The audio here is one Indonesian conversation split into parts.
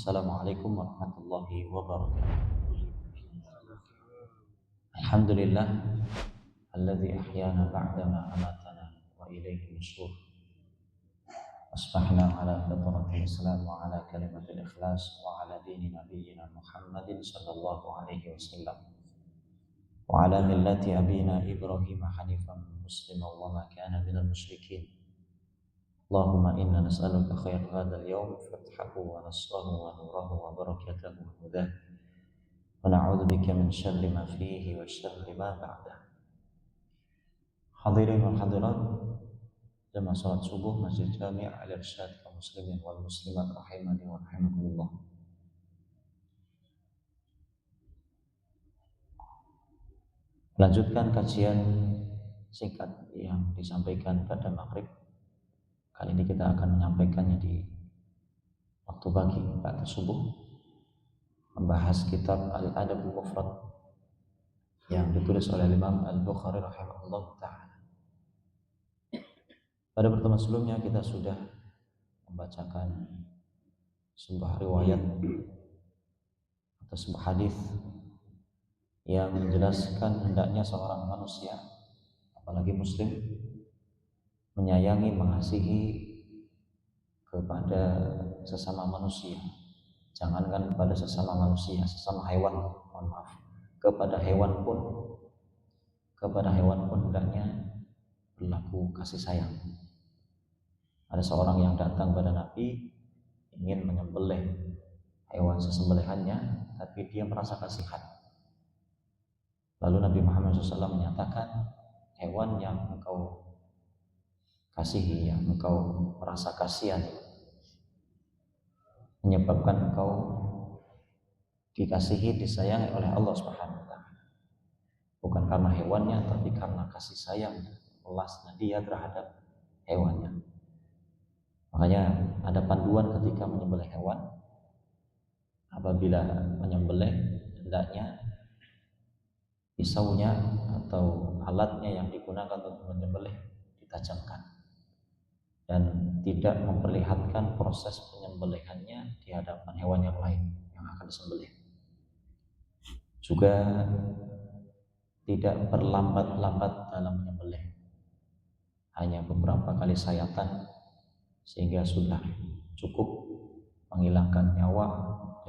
Assalamualaikum warahmatullahi wabarakatuh. Alhamdulillah alladzi ahyana ba'dama amatana wa ilaihi nusyur. Asbahna ala fitratil Islam wa ala kalimatil ikhlas wa ala dini nabiyyina Muhammadin sallallahu alaihi wasallam wa ala millati abina Ibrahim hanifan musliman wa ma kana minal musyrikin. Allahumma inna nas'aluka khair hadzal yawm fathahu wa nasrahu wa nurahu wa barakatahu wa hudahu wa na'udzu bika min syarri ma fihi wa syarri ma ba'dahu. Hadirin wal hadirat jamaah salat subuh Masjid Jami' Al-Irsyad kaum muslimin wal muslimat rahimani wa rahimakumullah. Lanjutkan kajian singkat yang disampaikan pada maghrib. Kali ini kita akan menyampaikannya di waktu pagi, pada subuh, membahas kitab Al-Adabul Mufrad yang ditulis oleh Imam Al-Bukhari rahimahullah ta'ala. Pada pertemuan sebelumnya kita sudah membacakan sebuah riwayat atau sebuah hadis yang menjelaskan hendaknya seorang manusia, apalagi muslim, menyayangi, mengasihi kepada sesama manusia. Jangankan kepada sesama manusia, sesama hewan, mohon maaf, kepada hewan pun hendaknya berlaku kasih sayang. Ada seorang yang datang pada Nabi ingin menyembelih hewan sesembelihannya, tapi dia merasa kasihan. Lalu Nabi Muhammad SAW menyatakan, hewan yang engkau kasihi, yang engkau merasa kasihan, menyebabkan engkau dikasihi, disayangi oleh Allah Subhanahu wa taala. Bukan karena hewannya, tapi karena kasih sayang welasnya dia terhadap hewannya. Makanya ada panduan ketika menyembelih hewan. Apabila menyembelih, hendaknya pisaunya atau alatnya yang digunakan untuk menyembelih ditajamkan dan tidak memperlihatkan proses penyembelihannya di hadapan hewan yang lain yang akan disembelih. Juga tidak berlambat-lambat dalam menyembelih, hanya beberapa kali sayatan sehingga sudah cukup menghilangkan nyawa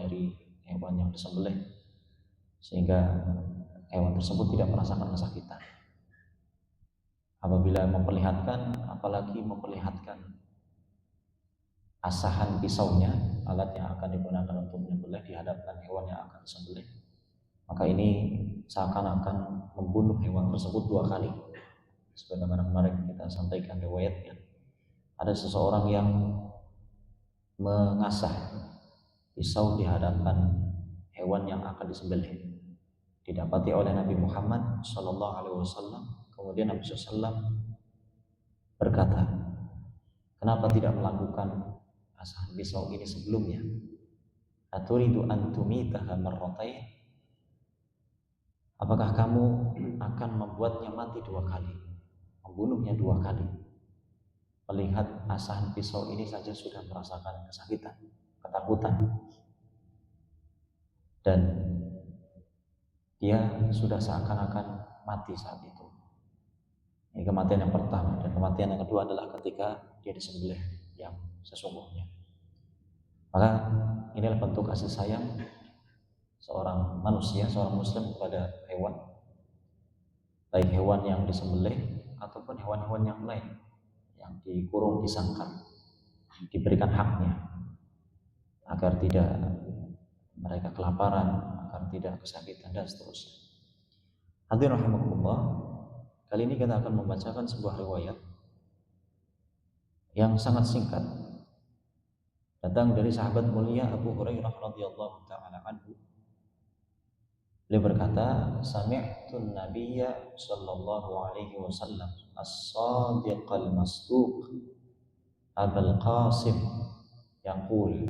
dari hewan yang disembelih, sehingga hewan tersebut tidak merasakan kesakitan. Apabila memperlihatkan, apalagi memperlihatkan asahan pisaunya, alat yang akan digunakan untuk menyembelih di hadapan hewan yang akan disembelih, maka ini seakan-akan membunuh hewan tersebut dua kali. Sebagaimana kemarin kita sampaikan riwayatnya, ada seseorang yang mengasah pisau di hadapan hewan yang akan disembelih, didapati oleh Nabi Muhammad SAW. Kemudian Nabi SAW berkata, kenapa tidak melakukan asahan pisau ini sebelumnya? Aturidu an tumitaha marratain? Apakah kamu akan membuatnya mati dua kali, membunuhnya dua kali? Melihat asahan pisau ini saja sudah merasakan kesakitan, ketakutan, dan dia sudah seakan-akan mati saat itu. Ini kematian yang pertama, dan kematian yang kedua adalah ketika dia disembelih yang sesungguhnya. Maka inilah bentuk kasih sayang seorang manusia, seorang muslim kepada hewan, baik hewan yang disembelih ataupun hewan-hewan yang lain yang dikurung, disangkar, diberikan haknya agar tidak mereka kelaparan, agar tidak kesakitan dan seterusnya. Hadirin rahimakumullah, kali ini kita akan membacakan sebuah riwayat yang sangat singkat, datang dari sahabat mulia Abu Hurairah radhiyallahu ta'ala anhu. Beliau berkata, sami'tu nabiyya sallallahu alaihi wasallam as-sadiqal masduq Abul Qasim yaqul,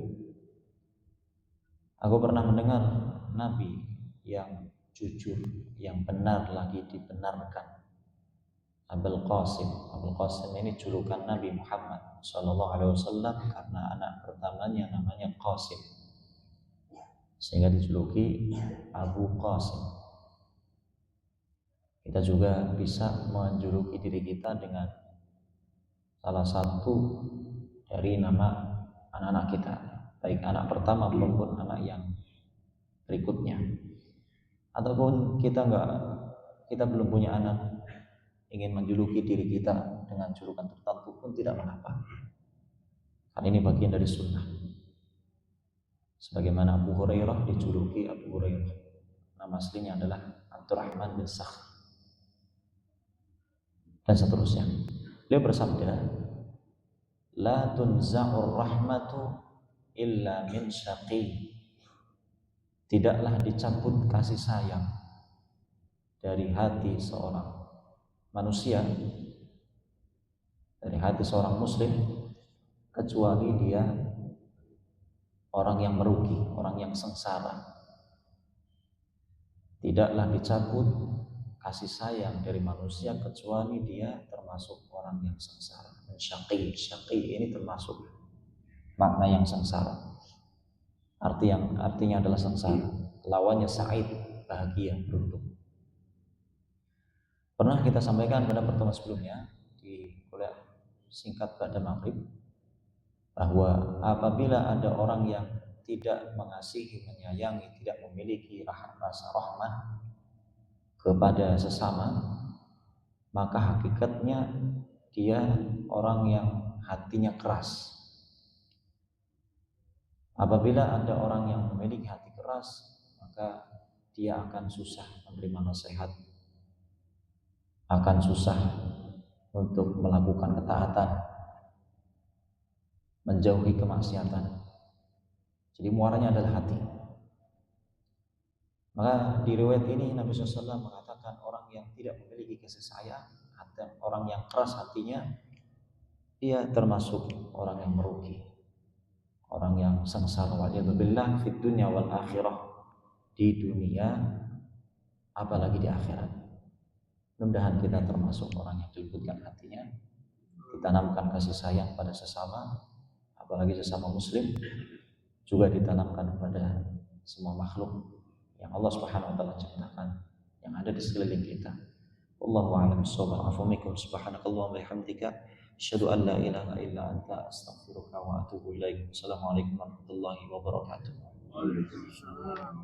aku pernah mendengar Nabi yang jujur, yang benar lagi dibenarkan, Abul Qasim. Abul Qasim ini julukan Nabi Muhammad sallallahu alaihi wasallam karena anak pertamanya namanya Qasim. sehingga dijuluki Abu Qasim. Kita juga bisa menjuluki diri kita dengan salah satu dari nama anak-anak kita, baik anak pertama maupun anak yang berikutnya. Ataupun kita belum punya anak, ingin menjuluki diri kita dengan julukan tertentu pun tidak mengapa. Karena ini bagian dari sunnah. Sebagaimana Abu Hurairah dijuluki Abu Hurairah, nama aslinya adalah Abdurrahman bin Sakhr, dan seterusnya. Beliau bersabda, la tunza'ur rahmatu illa min syaqi. Tidaklah dicabut kasih sayang dari hati seorang manusia, dari hati seorang muslim, kecuali dia orang yang merugi, orang yang sengsara. Tidaklah dicabut kasih sayang dari manusia kecuali dia termasuk orang yang sengsara. Syaqi, syaqi ini termasuk makna yang sengsara. Artinya adalah sengsara. Lawannya sa'id, bahagia, beruntung. Pernah kita sampaikan pada pertemuan sebelumnya di kuliah singkat pada maghrib, bahwa apabila ada orang yang tidak mengasihi, menyayangi, tidak memiliki rasa rahmah kepada sesama, maka hakikatnya dia orang yang hatinya keras. Apabila ada orang yang memiliki hati keras, maka dia akan susah menerima nasihat, akan susah untuk melakukan ketaatan, menjauhi kemaksiatan. Jadi muaranya adalah hati. Maka di riwayat ini Nabi SAW mengatakan orang yang tidak memiliki kasih sayang, orang yang keras hatinya, dia termasuk orang yang merugi, orang yang sengsara, waliyadzubillah, fid dunya wal akhirah, di dunia apalagi di akhirat. Mudah-mudahan kita termasuk orang yang dilembutkan hatinya, ditanamkan kasih sayang pada sesama, apalagi sesama muslim, juga ditanamkan pada semua makhluk yang Allah Subhanahu wa taala ciptakan yang ada di sekeliling kita. Wallahu a'lam bishawab. Afumikum subhanakallahumma wa bihamdika asyhadu an la ilaha illa anta astaghfiruka wa atubu ilaik. Assalamualaikum warahmatullahi wabarakatuh. Waalaikumsalam.